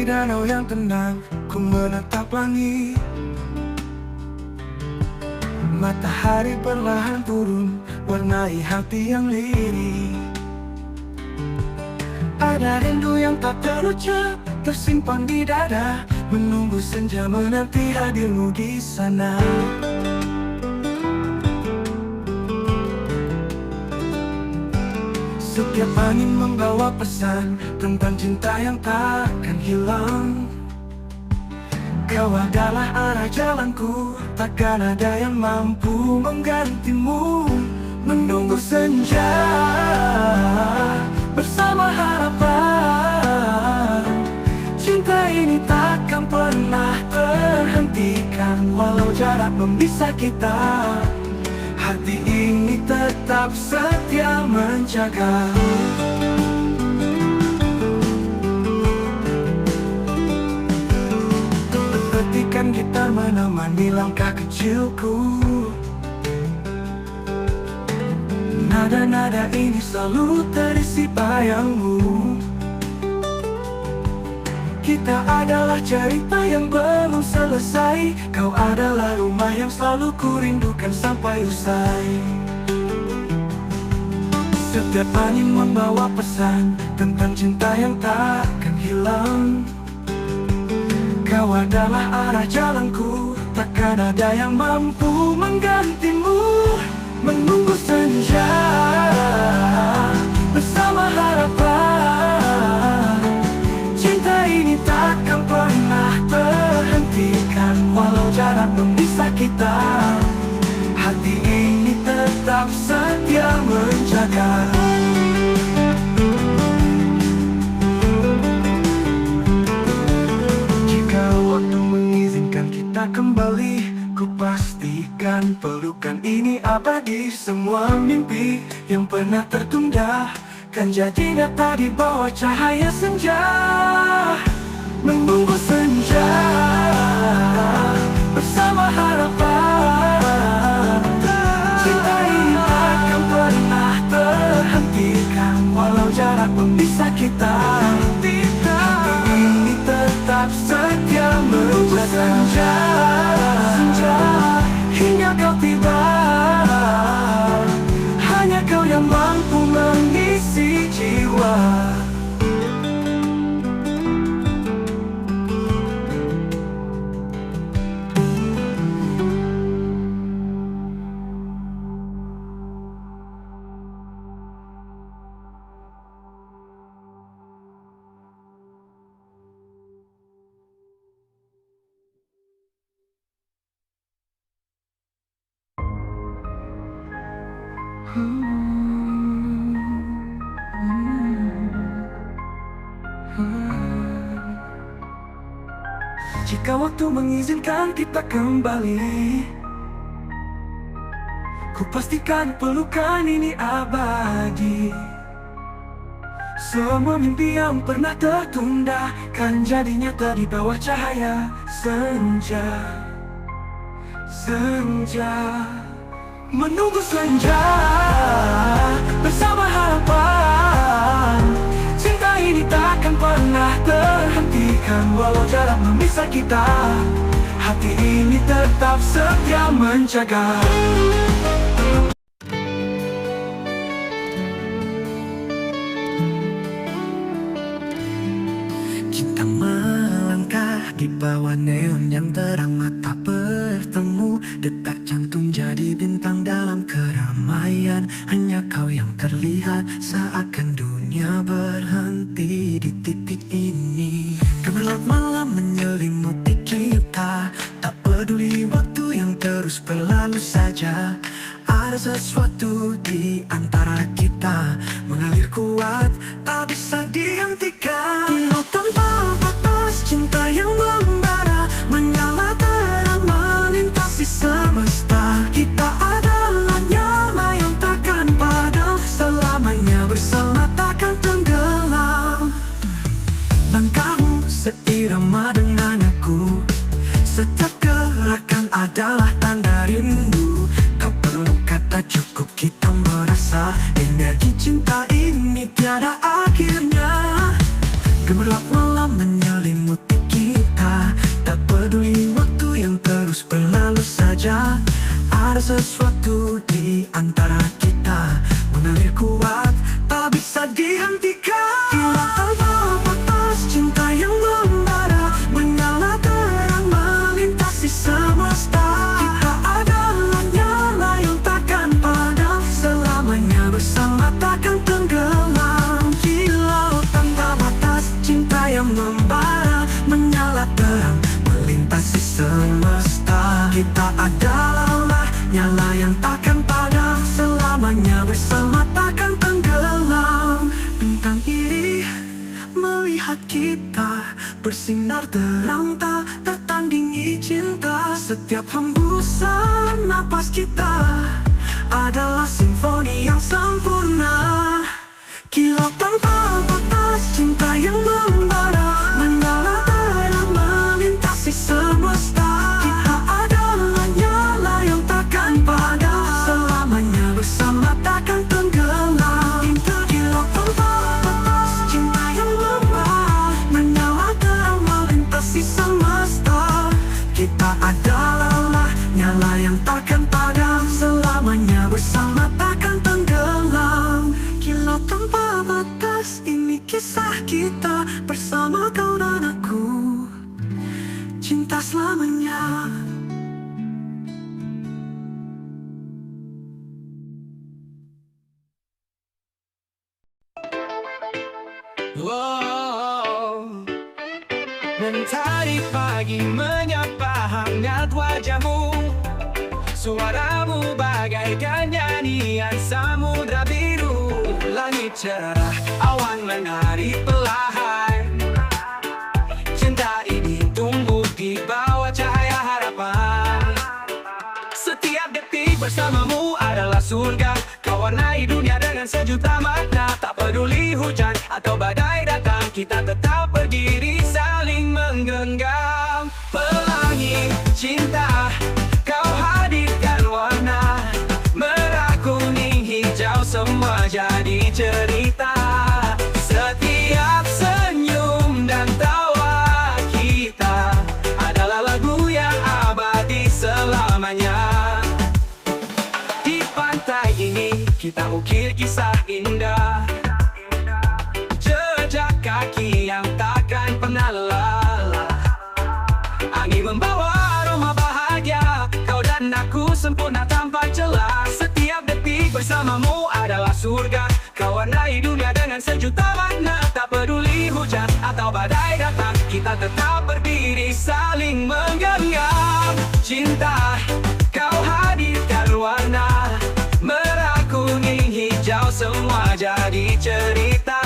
danau yang tenang, ku menatap langit. Matahari perlahan turun, warnai hati yang lirih. Ada rindu yang tak terucap, tersimpan di dada, menunggu senja menanti hadirmu di sana. Setiap angin membawa pesan tentang cinta yang takkan hilang. Kau adalah arah jalanku, takkan ada yang mampu menggantimu. Menunggu senja bersama harapan, cinta ini takkan pernah terhentikan. Walau jarak memisah kita, hati ini tetap setia menjaga. Petikan gitar menemani langkah kecilku. Nada-nada ini selalu terisi bayangmu. Kita adalah cerita yang belum selesai. Kau adalah rumah yang selalu kurindukan sampai usai. Setiap angin membawa pesan tentang cinta yang takkan hilang. Kau adalah arah jalanku, takkan ada yang mampu menggantimu. Menunggu senja bersama harapan, cinta ini takkan pernah terhentikan. Walau jarak memisah kita, hati ini tetap setia menjaga. Jika waktu mengizinkan kita kembali, ku pastikan pelukan ini abadi. Semua mimpi yang pernah tertunda kan jadi nyata di bawah cahaya senja. Menunggu senja bersama harapan, cinta ini takkan pernah terhentikan. Walau jarak memisah kita, hati ini tetap setia menjaga. Senja hingga kau tiba, hanya kau yang mampu mengisi jiwa. Jika waktu mengizinkan kita kembali, ku pastikan pelukan ini abadi. Semua mimpi yang pernah tertunda kan jadi nyata di bawah cahaya senja. Senja menunggu senja bersama harapan, cinta ini takkan pernah terhentikan. Walau jarak memisah kita, hati ini tetap setia menjaga. Kita melangkah di bawah neon yang terang, mata bertemu, detak jantung jadi bintang dalam keramaian. Hanya kau yang terlihat, seakan dunia berhenti di titik ini. Gemerlap malam menyelimuti kita, tak peduli waktu yang terus berlalu saja. Ada sesuatu di antara kita, mengalir kuat, tak bisa dihentikan. Penuh tanpa batas, cinta yang membara, menyala terang melintasi semesta. Kita adalah nyala yang takkan padam, selamanya bersama takkan tenggelam. Langkahmu seirama dengan aku, setiap gerakan adalah tanda rindu. Kau perlu kata cukup, kita merasa energi cinta ini tiada akhirnya. Gemerlap malam menyelimuti sesuatu di antara kita mengalir kuat, tak bisa dihentikan. Bila tanpa batas, cinta yang membara, menyala terang melintasi semesta. Kita adalah nyala yang takkan padam, selamanya bersama takkan tenggelam. Kilau tanpa batas, cinta yang membara, menyala terang melintasi semesta. Kita adalah nyala yang takkan padam, selamanya bersama takkan tenggelam. Bintang iri melihat kita bersinar terang, tak tertandingi cinta. Setiap hembusan napas kita adalah simfoni yang sempurna. Kilau tanpa batas, cinta yang membara, menyala terang melintasi semesta. Kita adalah nyala yang takkan padam, selamanya bersama takkan tenggelam. Kilau tanpa batas, cinta yang membara, menyala terang melintasi semesta. Kita adalah nyala yang takkan padam, selamanya bersama takkan tenggelam. Kilau tanpa batas, ini kisah kita bersama kau dan aku, cinta selamanya. Wow. Mentari pagi menyapa hangat wajahmu, suaramu bagaikan nyanyian samudra biru. Langit cerah, awan menari perlahan, cinta ini tumbuh di bawah cahaya harapan. Setiap detik bersamamu adalah surga, kau warnai dunia dengan sejuta makna. Tak peduli hujan atau badai datang, kita tetap berdiri saling menggenggam. Pelangi cinta, kau hadirkan warna, merah kuning hijau semua jadi cerita. Setiap senyum dan tawa kita adalah lagu yang abadi selamanya. Di pantai ini kita ukir kisah indah, jejak kaki yang takkan pernah lelah. Angin membawa aroma bahagia, kau dan aku sempurna tanpa celah. Setiap detik bersamamu adalah surga, kau warnai dunia dengan sejuta makna. Tak peduli hujan atau badai datang, kita tetap berdiri saling menggenggam. Cinta, kau hadirkan warna, merah kuning hijau semua jadi cerita.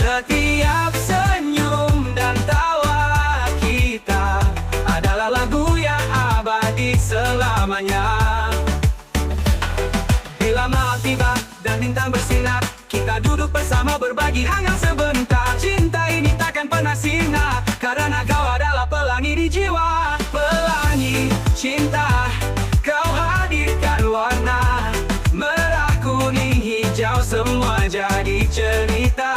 Setiap senyum dan tawa kita adalah lagu yang abadi selamanya. Bila malam tiba dan bintang bersinar, kita duduk bersama berbagi hangat sebentar. Cinta ini takkan pernah sirna, karena kau adalah pelangi di jiwa. Pelangi cinta, kau hadirkan warna, merah kuning hijau semua jadi cerita.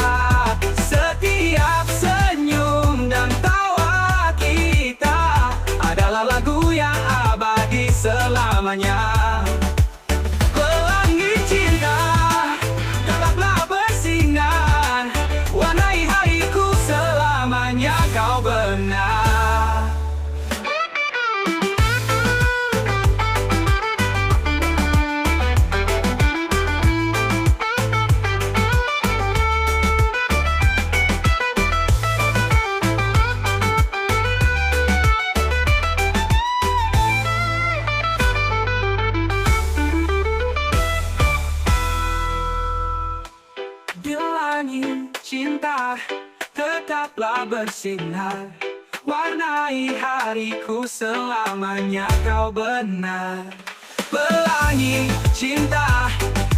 Setiap senyum dan tawa kita adalah lagu yang abadi selamanya. Pelangi cinta, tetaplah bersinar, warnai hariku selamanya, kau benar. Pelangi cinta, tetaplah bersinar, warnai hariku selamanya, kau benar. Pelangi cinta,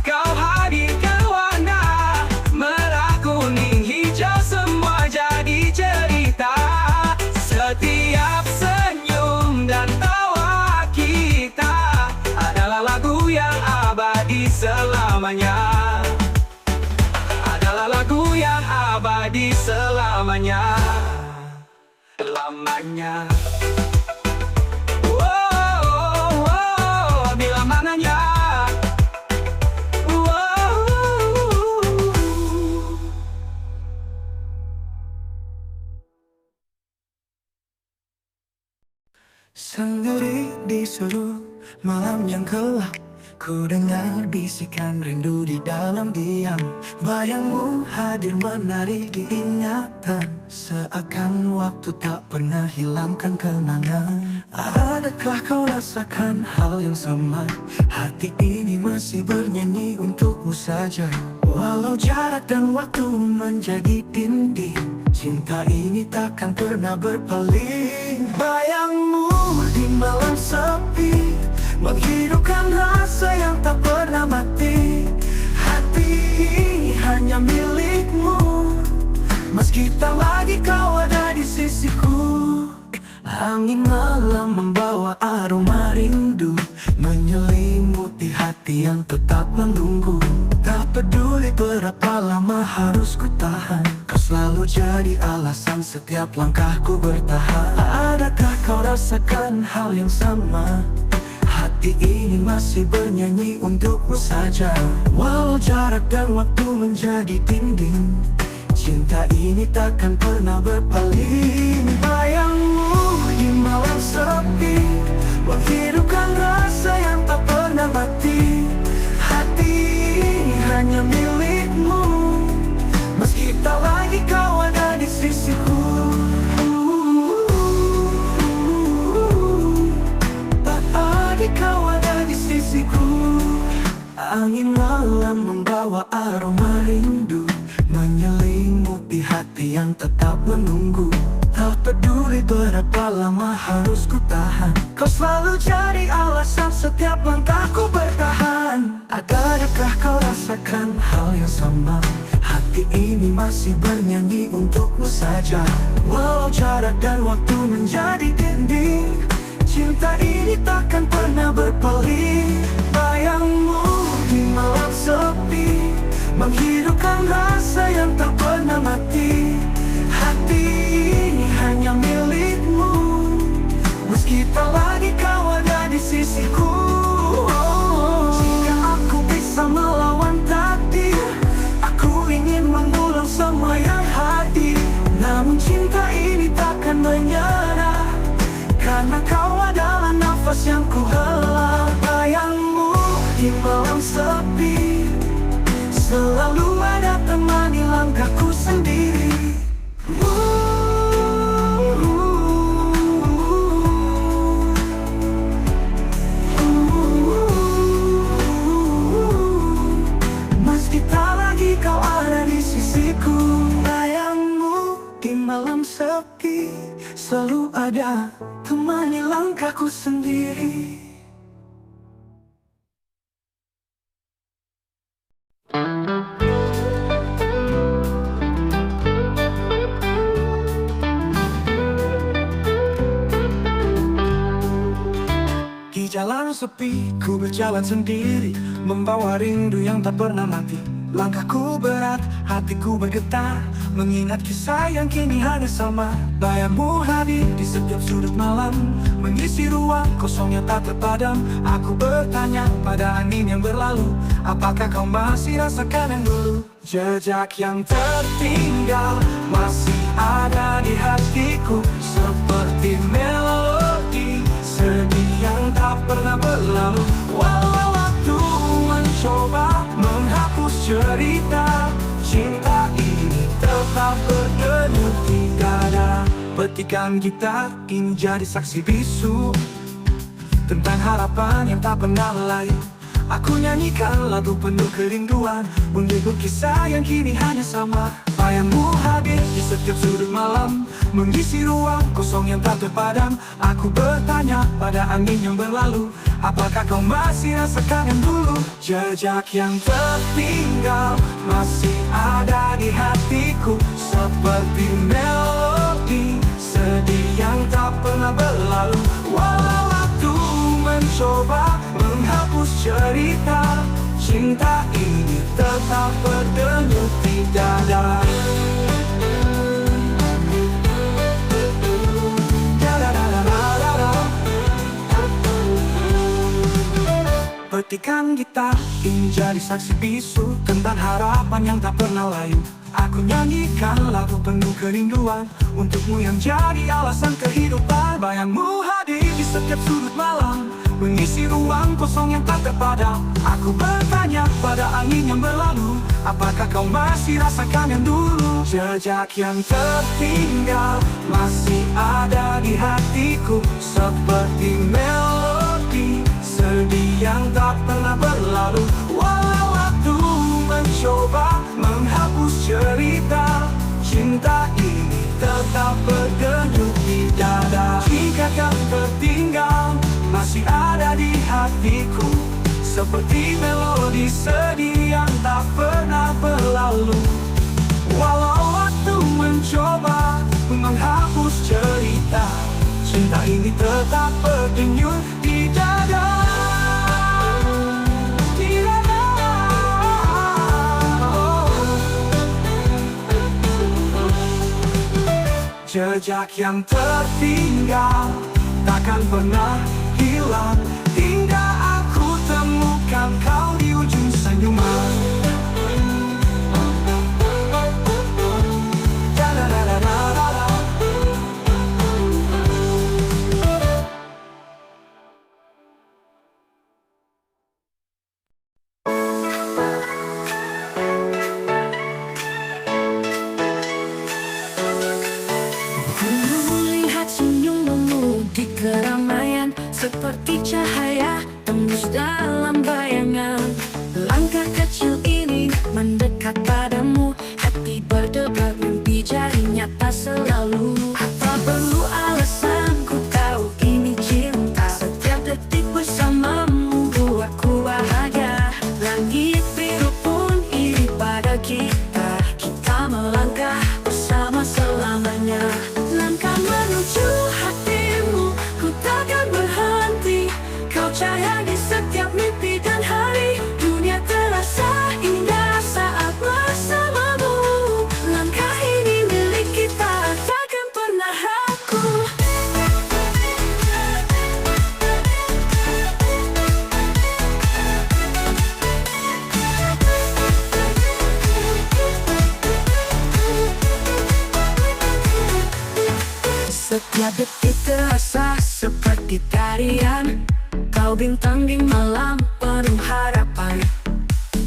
kau hadirkan warna, merah kuning hijau semua jadi cerita. Setiap senyum dan tawa kita adalah lagu yang abadi selamanya. Adalah lagu yang abadi selamanya. Lamanya. Bila gelap, ku dengar bisikan rindu di dalam diam. Bayangmu hadir menari di ingatan, seakan waktu tak pernah hilangkan kenangan. Adakah kau rasakan hal yang sama? Hati ini masih bernyanyi untukmu saja. Walau jarak dan waktu menjadi dinding, cinta ini takkan pernah berpaling. Bayangmu di malam sepi, menghidupkan rasa yang tak pernah mati. Hati ini hanya milikmu, meski tak lagi kau ada di sisiku. Angin malam membawa aroma rindu, menyelimuti hati yang tetap menunggu. Tak peduli berapa lama harus ku tahan, kau selalu jadi alasan setiap langkahku bertahan. Adakah kau rasakan hal yang sama? Hati ini masih bernyanyi untukmu saja. Walau jarak dan waktu menjadi dinding, cinta ini takkan pernah berpaling. Bayangmu di malam sepi, menghidupkan rasa yang tak pernah mati. Hati ini hanya milikmu, meski tak lagi kau ada di sisiku. Tak lagi kau ada di sisiku. Angin malam membawa aroma rindu, menyelimuti hati yang tetap menunggu. Tak peduli berapa lama harus ku tahan, kau selalu jadi alasan setiap langkahku bertahan. Adakah kau rasakan hal yang sama? Hati ini masih bernyanyi untukmu saja. Walau jarak dan waktu menjadi dinding, cinta ini takkan pernah berpaling. Bayangmu di malam sepi, menghidupkan rasa yang tak pernah mati. Hati ini hanya milikmu, meski tak lagi kau ada di sisiku. Jika aku bisa melawan takdir, aku ingin mengulang semua yang hadir. Namun cinta ini takkan menyerah, karena kau adalah nafas yang ku hela. Bayangmu di malam sepi, selalu ada temani langkahku sendiri. Meski tak lagi kau ada di sisiku. Bayangmu di malam sepi, selalu ada temani langkahku sendiri. Di jalan sepi, ku berjalan sendiri, membawa rindu yang tak pernah mati. Langkahku berat, hatiku bergetar, mengingat kisah yang kini hanya sama. Bayangmu hadir di setiap sudut malam, mengisi ruang kosong yang tak terpadam. Aku bertanya pada angin yang berlalu, apakah kau masih rasakan yang dulu? Jejak yang tertinggal masih ada di hatiku, seperti melodi sedih yang tak pernah berlalu. Walau waktu mencoba menghapus cerita, cinta ini tetap berdenyut di dada. Petikan gitar kini jadi saksi bisu tentang harapan yang tak pernah layu. Aku nyanyikan lagu penuh kerinduan, untuk kisah yang kini hanya sama. Bayangmu hadir di setiap sudut malam, mengisi ruang kosong yang tak terpadam. Aku bertanya pada angin yang berlalu, apakah kau masih rasakan yang dulu? Jejak yang tertinggal masih ada di hatiku, seperti melodi sedih yang tak pernah berlalu. Walau waktu mencoba menghapus cerita, cinta ini tetap berdenyut di dada. detikan kita ingin jadi saksi bisu tentang harapan yang tak pernah layu. Aku nyanyikan lagu penuh kerinduan untukmu yang jadi alasan kehidupan. Bayangmu hadir di setiap sudut malam, mengisi ruang kosong yang tak terpadam. Aku bertanya pada angin yang berlalu, apakah kau masih rasakan yang dulu? Jejak yang tertinggal masih ada di hatiku, seperti melodi sedih yang tak pernah berlalu. Walau waktu mencoba menghapus cerita, cinta ini tetap berdenyut di dada. Jika kau tertinggal masih ada di hatiku, seperti melodi sedih yang tak pernah berlalu. Walau waktu mencoba menghapus cerita, cinta ini tetap berdenyut di dada. Jejak yang tertinggal takkan pernah hilang hingga aku temukan kau di ujung senyuman. Keramaian seperti cahaya tembus dalam bayangan. Langkah kecil ini mendekat padamu, hati berdebar, mimpi jadi nyata selalu. Tak perlu alasan, ku tahu ini cinta. Setiap detik bersamamu buatku bahagia. Langit biru pun iri pada kita, kita melangkah bersama selamanya. Langkah menuju hatimu, ku takkan berhenti. Kau cahaya di setiap mimpi dan hari. Dunia terasa indah saat bersamamu. Langkah ini milik kita, takkan pernah ragu. Setiap detik terasa seperti tarian. Kau bintang di malam penuh harapan.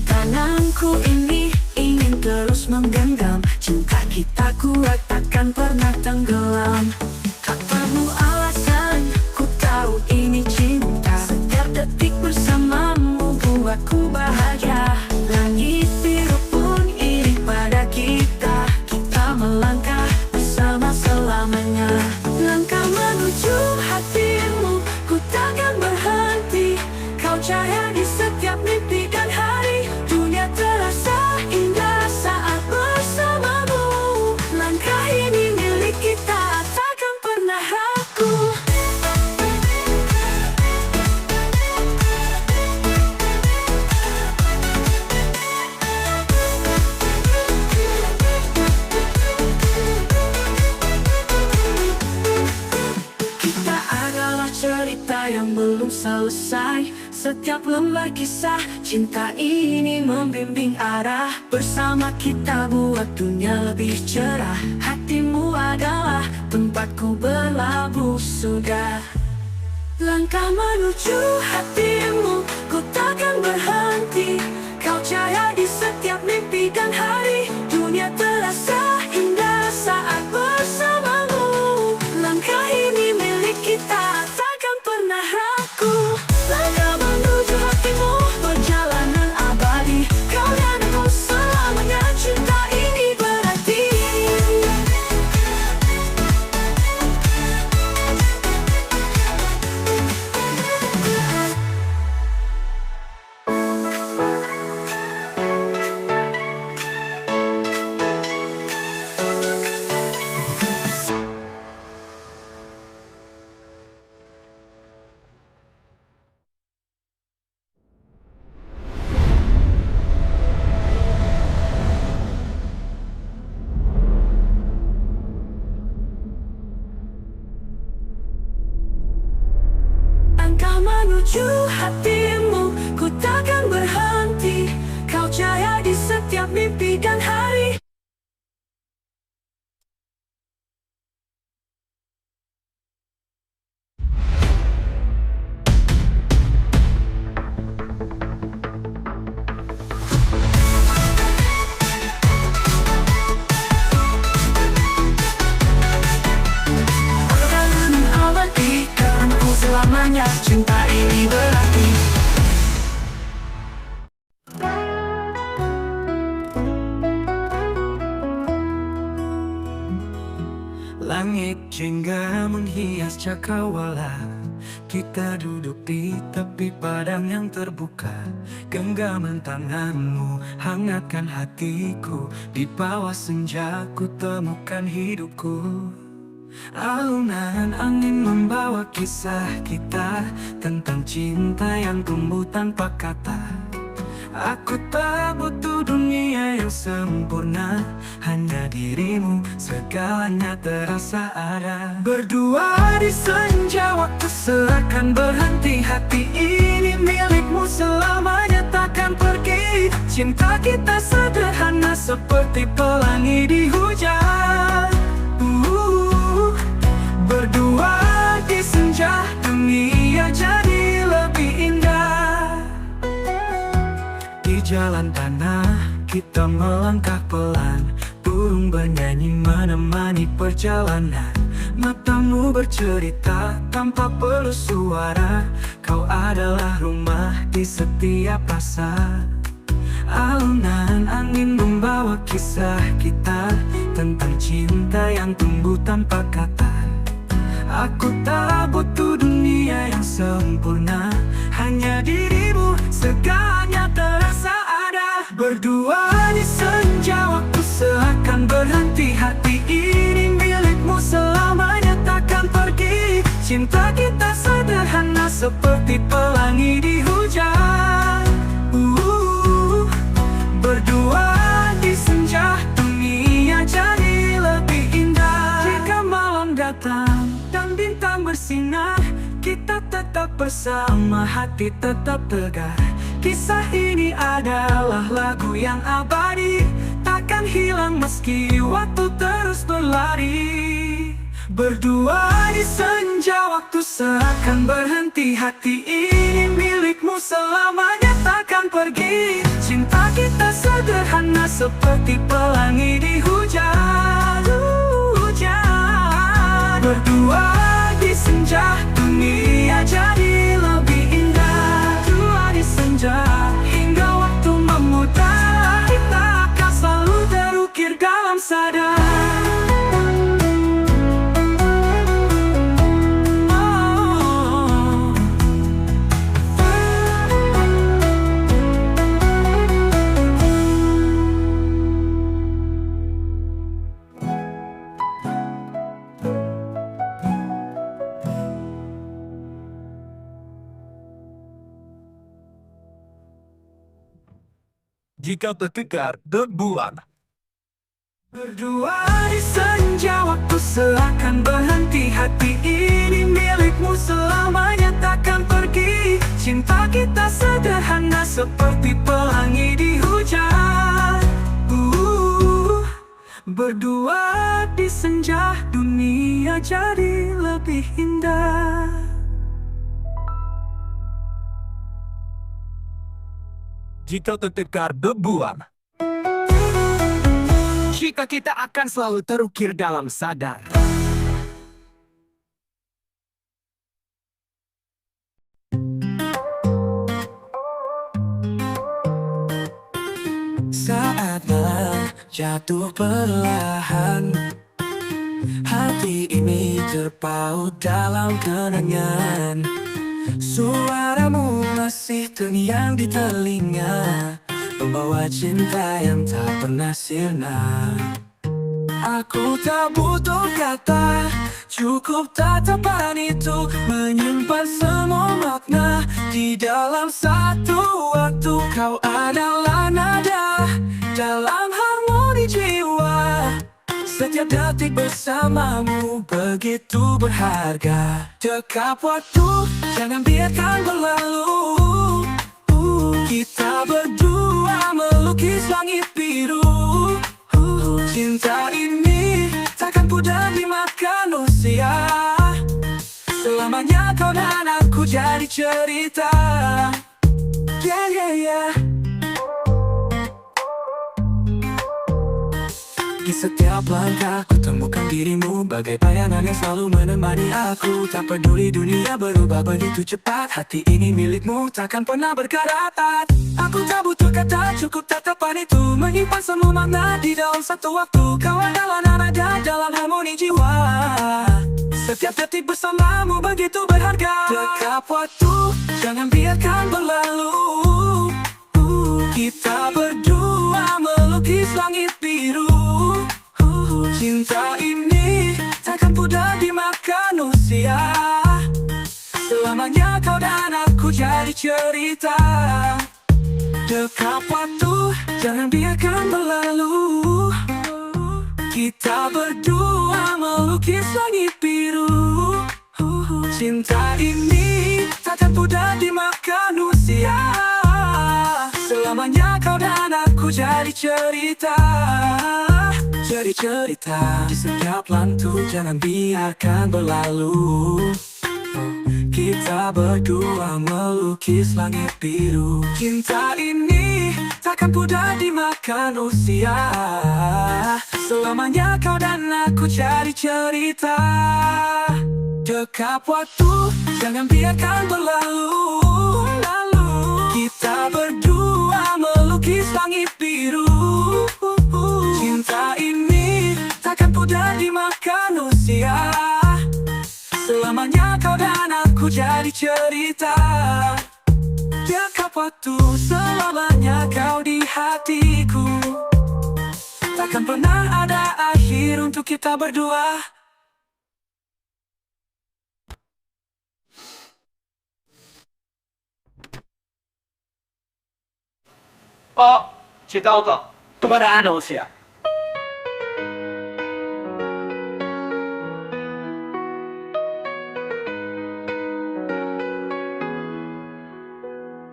Tanganku ini ingin terus menggenggam. Cinta kita kuat takkan pernah tenggelam. Tak perlu alasan, ku tahu ini cinta. Setiap detik bersamamu buatku bahagia. Langit biru pun iri pada kita, kita melangkah bersama selamanya. Langkah menuju hatimu, ku takkan berhenti. Kau cahaya di setiap mimpi dan hari. Dunia terasa indah saat bersamamu. Langkah ini milik kita, takkan pernah ragu. Kita adalah cerita yang belum selesai. Setiap lembar kisah cinta ini membimbing arah. Bersama kita buat dunia lebih cerah. Hatimu adalah tempatku berlabuh sudah. Langkah menuju hatimu, ku takkan berhenti. Kau cahaya di setiap mimpi dan hari. Dunia terasa indah saat bersamamu. Langkah ini milik kita, takkan pernah ragu. Langkah menuju hatimu, perjalanan abadi. Kau dan aku selamanya, cinta ini berarti. Langkah menuju hatimu, ku cinta ini berarti. Langit jingga menghias cakrawala. Kita duduk di tepi padang yang terbuka. Genggaman tanganmu hangatkan hatiku. Di bawah senja ku temukan hidupku. Alunan angin membawa kisah kita tentang cinta yang tumbuh tanpa kata. Aku tak butuh dunia yang sempurna, hanya dirimu, segalanya terasa ada. Berdua di senja waktu seakan berhenti. Hati ini milikmu selamanya takkan pergi. Cinta kita sederhana seperti pelangi di hujan. Berdua di senja dunia jadi lebih indah. Di jalan tanah kita melangkah pelan. Burung bernyanyi menemani perjalanan. Matamu bercerita tanpa perlu suara. Kau adalah rumah di setiap rasa. Alunan angin membawa kisah kita tentang cinta yang tumbuh tanpa kata. Aku tak butuh dunia yang sempurna, hanya dirimu, segalanya terasa ada. Berdua di senja waktu seakan berhenti. Hati ini milikmu selamanya takkan pergi. Cinta kita sederhana seperti pelangi di hujan. Berdua di senja dunia jadi lebih indah. Jika malam datang dan bintang bersinar, kita tetap bersama, hati tetap tegar. Kisah ini adalah lagu yang abadi, takkan hilang meski waktu terus berlari. Berdua di senja waktu seakan berhenti. Hati ini milikmu selamanya takkan pergi. Cinta kita sederhana seperti pelangi di hujan. Berdua di senja dunia jadi lebih indah. Berdua di senja hingga waktu memudar, kita akan selalu terukir dalam sadar. Jika tertukar debuan. Berdua di senja waktu seakan berhenti. Hati ini milikmu selamanya takkan pergi. Cinta kita sederhana seperti pelangi di hujan. Berdua di senja dunia jadi lebih indah. Jika tertukar debuan. Jika kita akan selalu terukir dalam sadar. Saat malam jatuh perlahan, hati ini terpaut dalam kenangan. Suaramu masih terngiang di telinga, membawa cinta yang tak pernah sirna. Aku tak butuh kata, cukup tatapan itu menyimpan semua makna. Di dalam satu waktu kau adalah nada dalam harmoni jiwa. Setiap detik bersamamu begitu berharga. Dekap waktu, jangan biarkan berlalu. Kita berdua melukis langit biru. Cinta ini takkan pudar dimakan usia. Selamanya kau dan aku jadi cerita. Yeah. Di setiap langkah ku temukan dirimu bagai bayangan yang selalu menemani aku. Tak peduli dunia berubah begitu cepat, hati ini milikmu takkan pernah berkarat. Aku tak butuh kata, cukup tatapan itu menyimpan semua makna di dalam satu waktu. Kau adalah nada dalam harmoni jiwa. Setiap detik bersamamu begitu berharga. Dekap waktu, jangan biarkan berlalu. Kita berdua melukis langit biru. Cinta ini takkan pudar dimakan usia. Selamanya kau dan aku jadi cerita. Dekap waktu, jangan biarkan berlalu. Kita berdua melukis langit biru. Cinta ini takkan pudar dimakan usia. Selamanya kau dan aku jadi cerita. Jadi cerita di setiap lantu, jangan biarkan berlalu. Kita berdua melukis langit biru. Cinta ini takkan pudar dimakan usia. Selamanya kau dan aku jadi cerita. Dekap waktu, jangan biarkan berlalu. Kita berdua melukis langit biru. Cinta ini takkan pudar dimakan usia. Selamanya kau dan aku jadi cerita. Dekap waktu, selamanya kau di hatiku. Takkan pernah ada akhir untuk kita berdua. Oh, cerita kok kepada Anusia.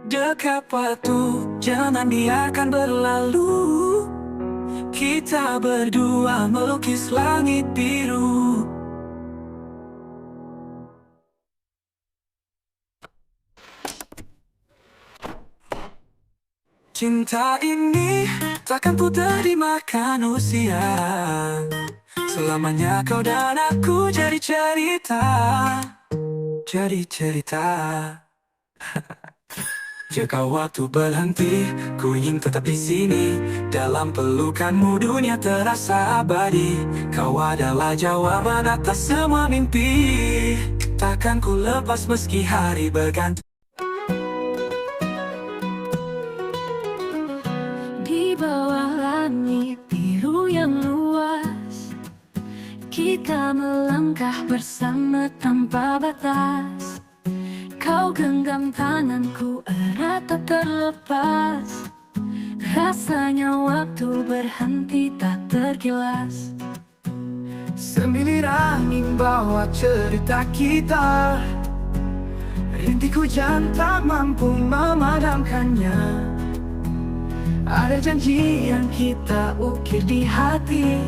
Dekap waktu, jangan biarkan berlalu. Kita berdua melukis langit biru. Cinta ini takkan pudar dimakan usia. Selamanya kau dan aku jadi cerita. Jadi cerita. Jika waktu berhenti, ku ingin tetap di sini. Dalam pelukanmu dunia terasa abadi. Kau adalah jawaban atas semua mimpi. Takkan ku lepas meski hari berganti. Di bawah langit biru yang luas, kita melangkah bersama tanpa batas. Kau genggam tanganku erat tak terlepas. Rasanya waktu berhenti tak terkilas. Semilir angin bawa cerita kita. Rintik hujan tak mampu memadamkannya. Ada janji yang kita ukir di hati.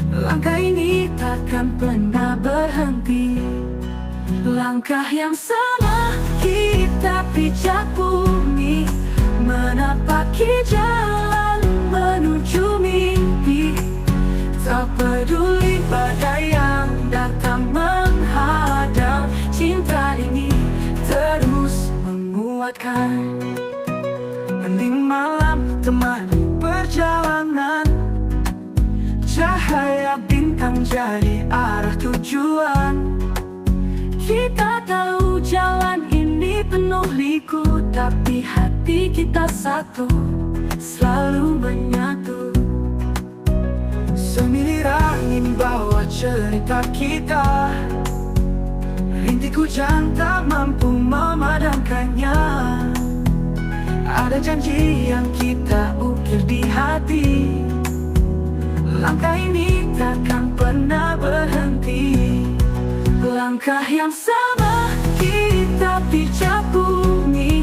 Langkah ini takkan pernah berhenti. Langkah yang sama kita pijak bumi, menapaki jalan menuju mimpi. Tak peduli badai yang datang menghadang, cinta ini terus menguatkan. Hening malam temani perjalanan, cahaya bintang jadi arah tujuan. Kita tahu jalan ini penuh liku, tapi hati kita satu, selalu menyatu. Semilir angin bawa cerita kita. Rintik hujan tak mampu memadamkannya. Ada janji yang kita ukir di hati. Langkah ini takkan pernah berhenti. Langkah yang sama kita pijak bumi,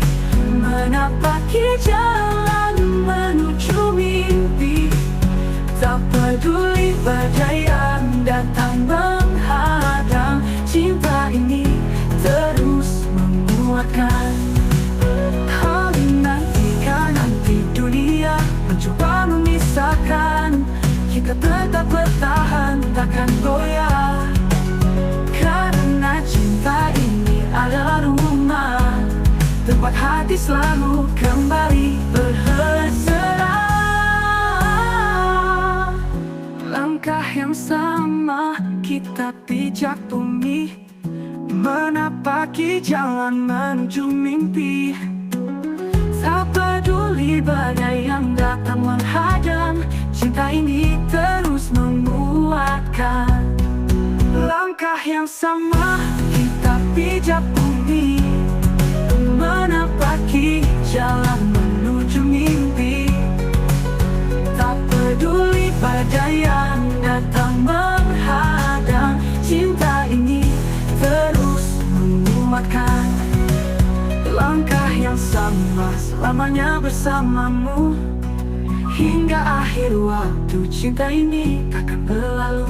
menapaki jalan menuju mimpi. Tak peduli badai yang datang menghadang, cinta ini terus menguatkan. Nanti dunia mencoba memisahkan kita tetap bertahan, takkan goyah. Karena cinta ini adalah rumah, tempat hati selalu kembali berserah. Langkah yang sama kita pijak bumi, menapaki jalan menuju mimpi. Tak peduli badai yang datang menghadang, cinta ini terus menguatkan. Langkah yang sama kita pijak bumi, menapaki jalan menuju mimpi. Tak peduli badai yang datang menghadang, cinta ini terus menguatkan. Langkah yang sama selamanya bersamamu, hingga akhir waktu cinta ini takkan berlalu.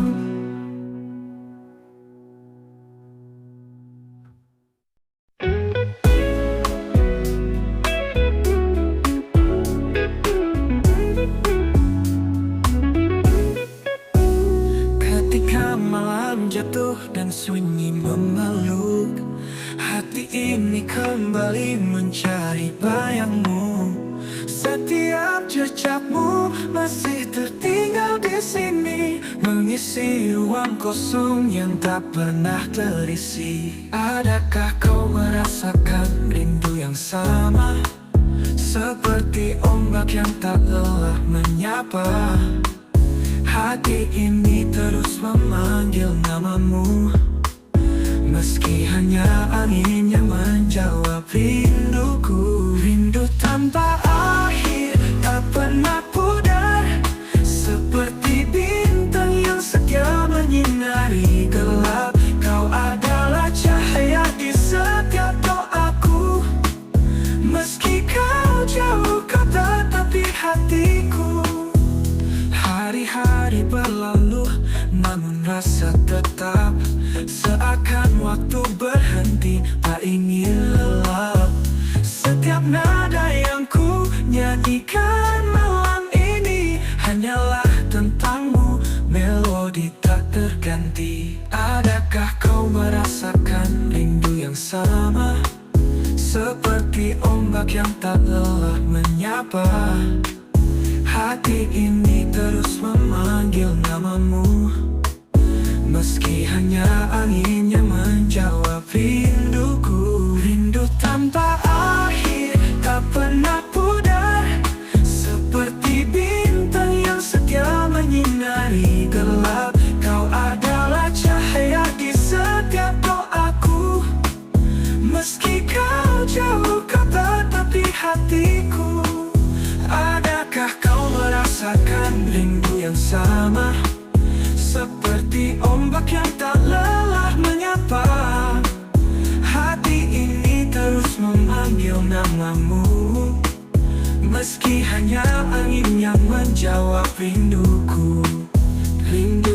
Ketika malam jatuh dan sunyi memeluk, hati ini kembali mencari bayangmu. Setiap jejakmu masih tertinggal di sini, mengisi ruang kosong yang tak pernah terisi. Adakah kau merasakan rindu yang sama, seperti ombak yang tak lelah menyapa? Hati ini terus memanggil namamu, meski hanya angin yang menjawab rinduku. Rindu tanpa akhir, tak pernah pudar, seperti bintang yang setia menyinari gelap. Kau adalah cahaya di setiap doaku, meski kau jauh kau tetap di hatiku. Hari-hari berlalu, namun rasa tetap, seakan waktu berhenti, tak ingin lelap. Setiap nada yang ku nyanyikan malam ini hanyalah tentangmu, melodi tak terganti. Adakah kau merasakan rindu yang sama, seperti ombak yang tak lelah menyapa? Hati ini terus memanggil namamu, meski hanya angin yang menjawab rinduku. Rindu tanpa akhir, tak pernah pudar, seperti bintang yang setia menyinari gelap. Kau adalah cahaya di setiap doaku, meski kau jauh kau tetap di hatiku. Adakah kau merasakan rindu yang sama, seperti ombak yang tak lelah menyapa? Hati ini terus memanggil namamu, meski hanya angin yang menjawab rinduku. Rindu